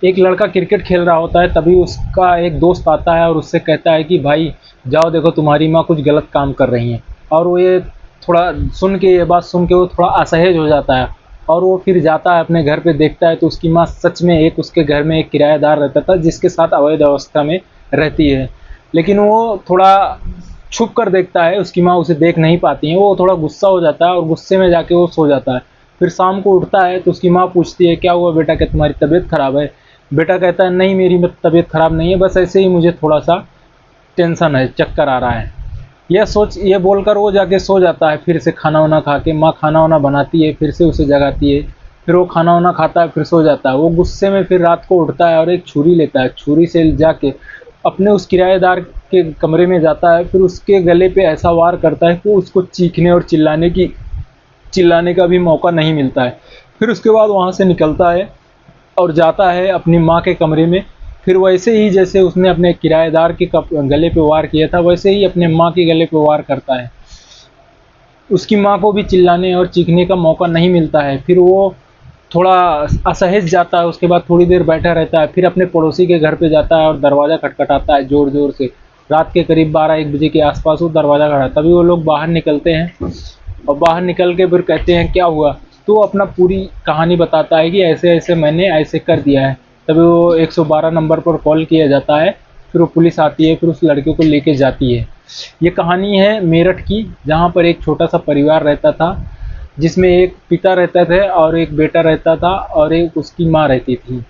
एक लड़का क्रिकेट खेल रहा होता है, तभी उसका एक दोस्त आता है और उससे कहता है कि भाई जाओ देखो तुम्हारी माँ कुछ गलत काम कर रही हैं। और वो ये थोड़ा सुन के, ये बात सुन के वो थोड़ा असहज हो जाता है और वो फिर जाता है अपने घर पे, देखता है तो उसकी माँ सच में एक उसके घर में एक किराएदार रहता था जिसके साथ अवैध अवस्था में रहती है। लेकिन वो थोड़ा छुप कर देखता है, उसकी माँ उसे देख नहीं पाती है। वो थोड़ा गुस्सा हो जाता है और गुस्से में जाके वो सो जाता है। फिर शाम को उठता है तो उसकी माँ पूछती है क्या हुआ बेटा, क्या तुम्हारी तबीयत खराब है? बेटा कहता है नहीं मेरी तबीयत खराब नहीं है, बस ऐसे ही मुझे थोड़ा सा टेंशन है, चक्कर आ रहा है। ये बोलकर वो जाके सो जाता है। फिर से खाना वाना खा के माँ खाना वाना बनाती है, फिर से उसे जगाती है। फिर वो खाना वाना खाता है, फिर सो जाता है। वो गुस्से में फिर रात को उठता है और एक छुरी लेता है। छुरी से जाके अपने उस किराएदार के कमरे में जाता है, फिर उसके गले पे ऐसा वार करता है कि उसको चीखने और चिल्लाने का भी मौका नहीं मिलता है। फिर उसके बाद वहाँ से निकलता है और जाता है अपनी माँ के कमरे में। फिर वैसे ही जैसे उसने अपने किराएदार के गले पे वार किया था, वैसे ही अपने माँ के गले पे वार करता है। उसकी माँ को भी चिल्लाने और चीखने का मौका नहीं मिलता है। फिर वो थोड़ा असहज जाता है, उसके बाद थोड़ी देर बैठा रहता है। फिर अपने पड़ोसी के घर पे जाता है और दरवाज़ा खटखटाता है ज़ोर ज़ोर से। रात के करीब 12-1 बजे के आसपास वो दरवाज़ा खड़ा, तभी वो लोग बाहर निकलते हैं और बाहर निकल के फिर कहते हैं क्या हुआ? तो वो अपना पूरी कहानी बताता है कि ऐसे ऐसे मैंने ऐसे कर दिया है। तभी वो 112 नंबर पर कॉल किया जाता है। फिर वो पुलिस आती है, फिर उस लड़के को लेके जाती है। ये कहानी है मेरठ की, जहाँ पर एक छोटा सा परिवार रहता था, जिसमें एक पिता रहता थे और एक बेटा रहता था और एक उसकी माँ रहती थी।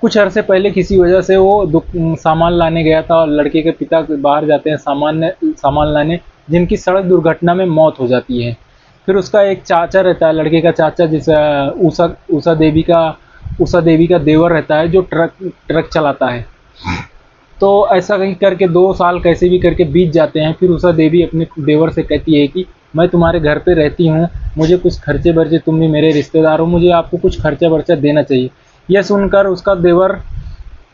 कुछ अरसे पहले किसी वजह से वो सामान लाने गया था और लड़के के पिता बाहर जाते हैं सामान लाने, जिनकी सड़क दुर्घटना में मौत हो जाती है। फिर उसका एक चाचा रहता है, लड़के का चाचा, जिस उषा देवी का देवर रहता है, जो ट्रक चलाता है। तो ऐसा कहीं करके 2 साल कैसे भी करके बीत जाते हैं। फिर उषा देवी अपने देवर से कहती है कि मैं तुम्हारे घर पे रहती हूँ, मुझे कुछ खर्चे बर्चे, तुम भी मेरे रिश्तेदार हो, मुझे आपको कुछ खर्चा बर्चा देना चाहिए। यह सुनकर उसका देवर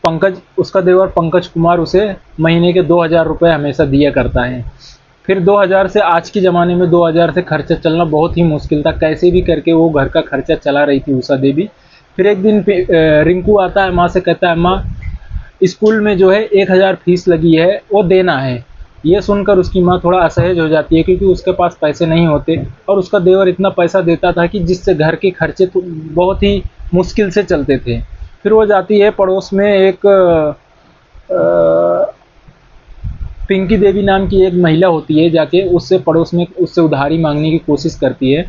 पंकज कुमार उसे महीने के 2,000 रुपये हमेशा दिया करता है। फिर 2000 से, आज के ज़माने में 2000 से खर्चा चलना बहुत ही मुश्किल था। कैसे भी करके वो घर का खर्चा चला रही थी उषा देवी। फिर एक दिन रिंकू आता है, माँ से कहता है माँ स्कूल में जो है 1000 फीस लगी है, वो देना है। ये सुनकर उसकी माँ थोड़ा असहज हो जाती है, क्योंकि उसके पास पैसे नहीं होते और उसका देवर इतना पैसा देता था कि जिससे घर के खर्चे तो बहुत ही मुश्किल से चलते थे। फिर वो जाती है पड़ोस में, एक पिंकी देवी नाम की एक महिला होती है, जाके उससे पड़ोस में उससे उधारी मांगने की कोशिश करती है।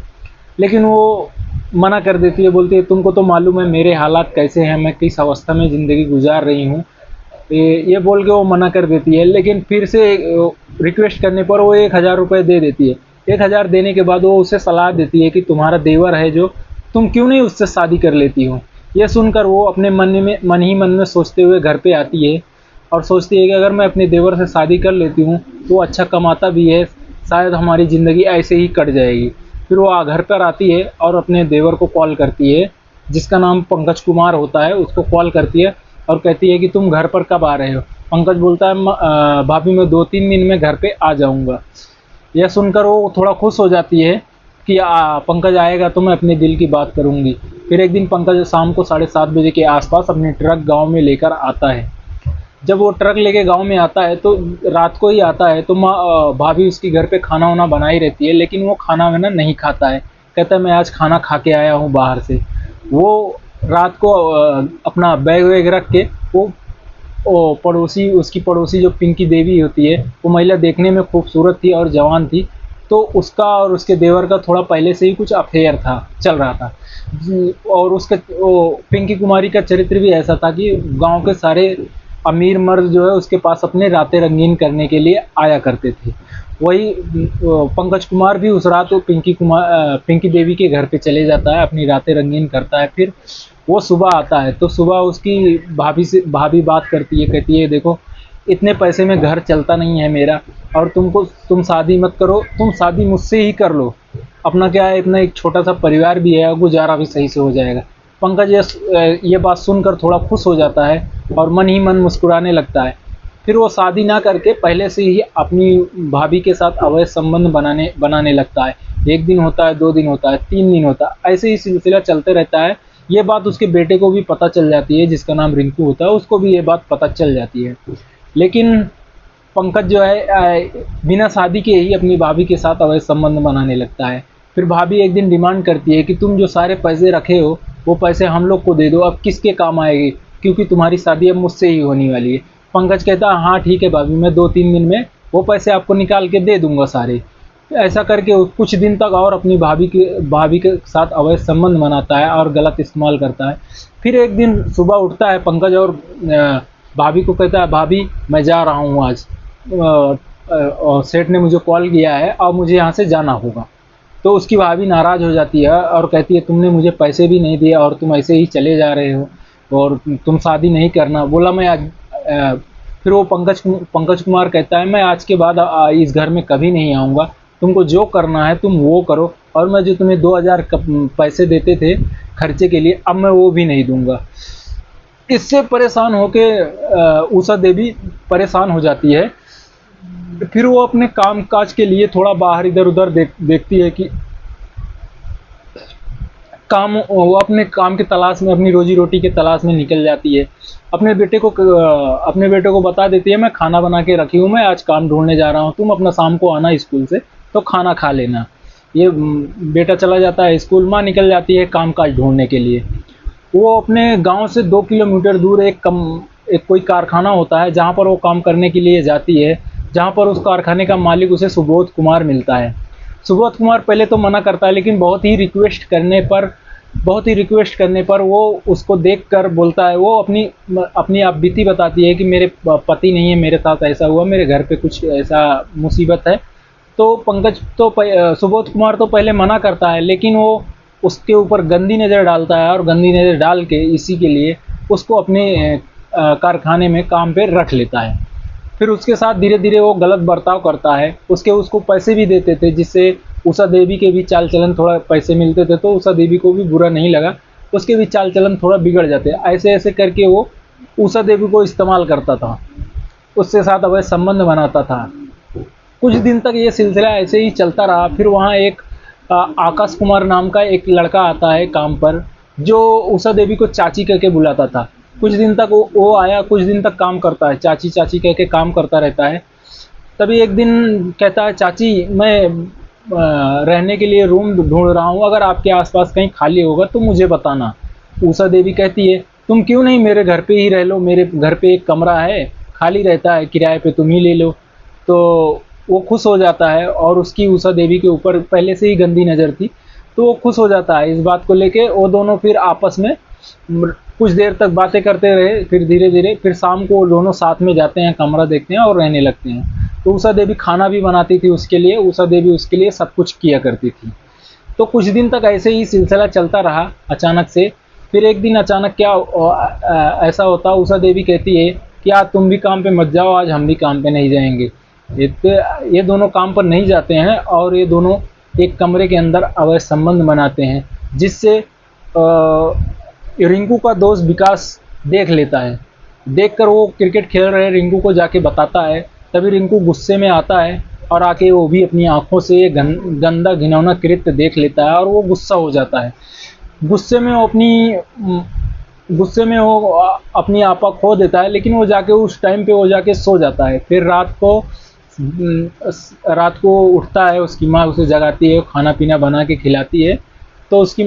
लेकिन वो मना कर देती है, बोलती है तुमको तो मालूम है मेरे हालात कैसे हैं, मैं किस अवस्था में ज़िंदगी गुजार रही हूँ। ये बोल के वो मना कर देती है। लेकिन फिर से रिक्वेस्ट करने पर वो 1000 रुपये दे देती है। 1000 देने के बाद वो उसे सलाह देती है कि तुम्हारा देवर है जो, तुम क्यों नहीं उससे शादी कर लेती हो। यह सुनकर वो अपने मन ही मन में सोचते हुए घर पे आती है और सोचती है कि अगर मैं अपने देवर से शादी कर लेती हूँ तो वो अच्छा कमाता भी है, शायद हमारी ज़िंदगी ऐसे ही कट जाएगी। फिर वो घर पर आती है और अपने देवर को कॉल करती है, जिसका नाम पंकज कुमार होता है, उसको कॉल करती है और कहती है कि तुम घर पर कब आ रहे हो? पंकज बोलता है भाभी मैं 2-3 दिन में घर पे आ जाऊंगा। यह सुनकर वो थोड़ा खुश हो जाती है कि पंकज आएगा तो मैं अपने दिल की बात करूंगी। फिर एक दिन पंकज शाम को 7:30 बजे के आसपास अपनी ट्रक गांव में लेकर आता है। जब वो ट्रक लेके गांव में आता है तो रात को ही आता है, तो भाभी उसकी घर पे खाना वाना बनाई रहती है, लेकिन वो खाना वाना नहीं खाता है। कहता है मैं आज खाना खा के आया हूँ बाहर से। वो रात को अपना बैग वैग रख के उसकी पड़ोसी जो पिंकी देवी होती है, वो महिला देखने में खूबसूरत थी और जवान थी। तो उसका और उसके देवर का थोड़ा पहले से ही कुछ अफेयर था, चल रहा था। और उसके पिंकी कुमारी का चरित्र भी ऐसा था कि गांव के सारे अमीर मर्द जो है उसके पास अपने रातें रंगीन करने के लिए आया करते थे। वही पंकज कुमार भी उस रात वो पिंकी देवी के घर पे चले जाता है, अपनी रातें रंगीन करता है। फिर वो सुबह आता है तो सुबह उसकी भाभी बात करती है, कहती है देखो इतने पैसे में घर चलता नहीं है मेरा, और तुम शादी मत करो, तुम शादी मुझसे ही कर लो। अपना क्या है, इतना एक छोटा सा परिवार भी है, गुजारा भी सही से हो जाएगा। पंकज ये बात सुनकर थोड़ा खुश हो जाता है और मन ही मन मुस्कुराने लगता है। फिर वो शादी ना करके पहले से ही अपनी भाभी के साथ अवैध संबंध बनाने लगता है। 1 दिन होता है, 2 दिन होता है, 3 दिन होता है, ऐसे ही सिलसिला चलते रहता है। ये बात उसके बेटे को भी पता चल जाती है, जिसका नाम रिंकू होता है, उसको भी ये बात पता चल जाती है। लेकिन पंकज जो है बिना शादी के ही अपनी भाभी के साथ अवैध संबंध बनाने लगता है। फिर भाभी एक दिन डिमांड करती है कि तुम जो सारे पैसे रखे हो वो पैसे हम लोग को दे दो, अब किसके काम आएगी, क्योंकि तुम्हारी शादी अब मुझसे ही होने वाली है। पंकज कहता है हाँ ठीक है भाभी, मैं 2-3 दिन में वो पैसे आपको निकाल के दे दूंगा सारे। ऐसा करके वो कुछ दिन तक और अपनी भाभी के साथ अवैध संबंध बनाता है और गलत इस्तेमाल करता है। फिर एक दिन सुबह उठता है पंकज और भाभी को कहता है भाभी मैं जा रहा हूँ आज, सेठ ने मुझे कॉल किया है और मुझे यहाँ से जाना होगा। तो उसकी भाभी नाराज़ हो जाती है और कहती है तुमने मुझे पैसे भी नहीं दिए और तुम ऐसे ही चले जा रहे हो और तुम शादी नहीं करना। बोला मैं आज फिर वो पंकज कुमार कहता है मैं आज के बाद इस घर में कभी नहीं आऊँगा, तुमको जो करना है तुम वो करो, और मैं जो तुम्हें 2000 पैसे देते थे खर्चे के लिए अब मैं वो भी नहीं दूंगा। इससे परेशान होके उषा देवी परेशान हो जाती है। फिर वो अपने काम काज के लिए थोड़ा बाहर इधर उधर देखती है कि वो अपने काम की तलाश में, अपनी रोजी रोटी की तलाश में निकल जाती है। अपने बेटे को बता देती है मैं खाना बना के रखी हूँ, मैं आज काम ढूंढने जा रहा हूँ, तुम अपना शाम को आना स्कूल से तो खाना खा लेना। ये बेटा चला जाता है स्कूल, माँ निकल जाती है काम काज ढूंढने के लिए। वो अपने गांव से 2 किलोमीटर दूर एक कोई कारखाना होता है जहाँ पर वो काम करने के लिए जाती है, जहाँ पर उस कारखाने का मालिक उसे सुबोध कुमार मिलता है। सुबोध कुमार पहले तो मना करता है, लेकिन बहुत ही रिक्वेस्ट करने पर वो उसको देखकर बोलता है, वो अपनी आप बीती बताती है कि मेरे पति नहीं है, मेरे साथ ऐसा हुआ, मेरे घर पे कुछ ऐसा मुसीबत है। तो सुबोध कुमार तो पहले मना करता है, लेकिन वो उसके ऊपर गंदी नज़र डालता है और गंदी नज़र डाल के इसी के लिए उसको अपने कारखाने में काम पे रख लेता है। फिर उसके साथ धीरे धीरे वो गलत बर्ताव करता है, उसको पैसे भी देते थे, जिससे उषा देवी के भी चाल चलन थोड़ा पैसे मिलते थे, तो उषा देवी को भी बुरा नहीं लगा, उसके भी चाल चलन थोड़ा बिगड़ जाते। ऐसे ऐसे करके वो उषा देवी को इस्तेमाल करता था, उसके साथ अवैध संबंध बनाता था। कुछ दिन तक ये सिलसिला ऐसे ही चलता रहा। फिर वहाँ एक आकाश कुमार नाम का एक लड़का आता है काम पर, जो उषा देवी को चाची कह के बुलाता था। कुछ दिन तक वो आया, कुछ दिन तक काम करता है, चाची चाची कह के काम करता रहता है। तभी एक दिन कहता है चाची मैं रहने के लिए रूम ढूंढ रहा हूँ, अगर आपके आसपास कहीं खाली होगा तो मुझे बताना। उषा देवी कहती है तुम क्यों नहीं मेरे घर पे ही रह लो, मेरे घर पे एक कमरा है खाली रहता है, किराए पे तुम ही ले लो। तो वो खुश हो जाता है, और उसकी उषा देवी के ऊपर पहले से ही गंदी नज़र थी, तो वो खुश हो जाता है इस बात को लेके। वो दोनों फिर आपस में कुछ देर तक बातें करते रहे। फिर धीरे धीरे फिर शाम को वो दोनों साथ में जाते हैं, कमरा देखते हैं और रहने लगते हैं। तो उषा देवी खाना भी बनाती थी उसके लिए, उषा देवी उसके लिए सब कुछ किया करती थी। तो कुछ दिन तक ऐसे ही सिलसिला चलता रहा। अचानक से फिर एक दिन अचानक क्या ऐसा होता, उषा देवी कहती है कि आज तुम भी काम पे मत जाओ, आज हम भी काम पे नहीं जाएंगे। ये दोनों काम पर नहीं जाते हैं और ये दोनों एक कमरे के अंदर अवैध संबंध बनाते हैं, जिससे रिंकू का दोस्त विकास देख लेता है। देखकर वो क्रिकेट खेल रहे रिंकू को जाके बताता है। तभी रिंकू गुस्से में आता है और आके वो भी अपनी आंखों से ये गंदा घिनौना कृत्य देख लेता है और वो गुस्सा हो जाता है। गुस्से में वो अपनी आपा खो देता है, लेकिन वो जाके उस टाइम पे वो जाके सो जाता है। फिर रात को उठता है, उसकी माँ उसे जगाती है, खाना पीना बना के खिलाती है। तो उसकी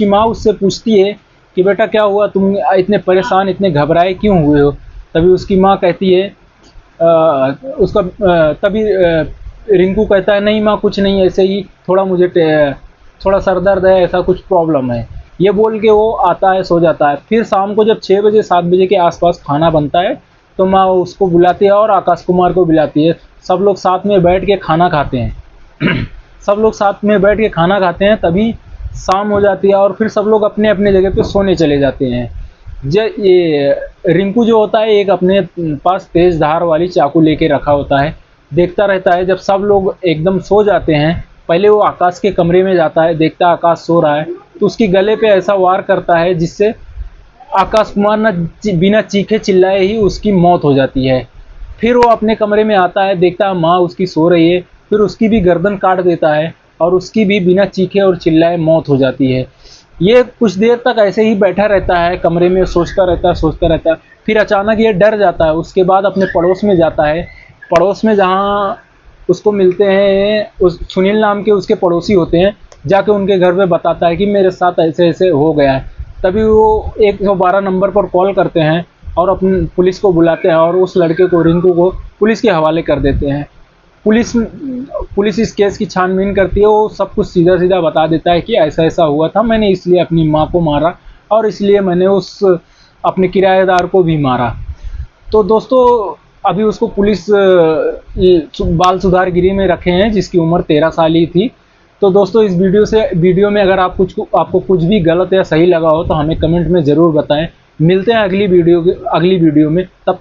माँ उससे पूछती है कि बेटा क्या हुआ, तुम इतने परेशान, इतने घबराए क्यों हुए हो। तभी उसकी माँ कहती है तभी रिंकू कहता है नहीं माँ कुछ नहीं, ऐसे ही थोड़ा सर दर्द है, ऐसा कुछ प्रॉब्लम है। ये बोल के वो आता है, सो जाता है। फिर शाम को जब 6 बजे 7 बजे के आसपास खाना बनता है तो माँ उसको बुलाती है और आकाश कुमार को बुलाती है। सब लोग साथ में बैठ के खाना खाते हैं। तभी शाम हो जाती है और फिर सब लोग अपने अपने जगह पे सोने चले जाते हैं। ये रिंकू जो होता है एक अपने पास तेज धार वाली चाकू लेके रखा होता है, देखता रहता है। जब सब लोग एकदम सो जाते हैं, पहले वो आकाश के कमरे में जाता है, देखता आकाश सो रहा है तो उसकी गले पे ऐसा वार करता है जिससे आकाश कुमार बिना चीखे चिल्लाए ही उसकी मौत हो जाती है। फिर वो अपने कमरे में आता है, देखता है माँ उसकी सो रही है, फिर उसकी भी गर्दन काट देता है और उसकी भी बिना चीखे और चिल्लाए मौत हो जाती है। ये कुछ देर तक ऐसे ही बैठा रहता है कमरे में, सोचता रहता है। फिर अचानक ये डर जाता है। उसके बाद अपने पड़ोस में जाता है। पड़ोस में जहाँ उसको मिलते हैं, उस सुनील नाम के उसके पड़ोसी होते हैं, जाके उनके घर पे बताता है कि मेरे साथ ऐसे ऐसे हो गया है। तभी वो 112 नंबर पर कॉल करते हैं और अपनी पुलिस को बुलाते हैं और उस लड़के को, रिंकू को, पुलिस के हवाले कर देते हैं। पुलिस पुलिस इस केस की छानबीन करती है। वो सब कुछ सीधा सीधा बता देता है कि ऐसा ऐसा हुआ था, मैंने इसलिए अपनी माँ को मारा और इसलिए मैंने उस अपने किराएदार को भी मारा। तो दोस्तों, अभी उसको पुलिस बाल सुधार गृह में रखे हैं, जिसकी उम्र 13 साल ही थी। तो दोस्तों, इस वीडियो में अगर आपको कुछ भी गलत या सही लगा हो तो हमें कमेंट में ज़रूर बताएं। मिलते हैं अगली वीडियो में। तब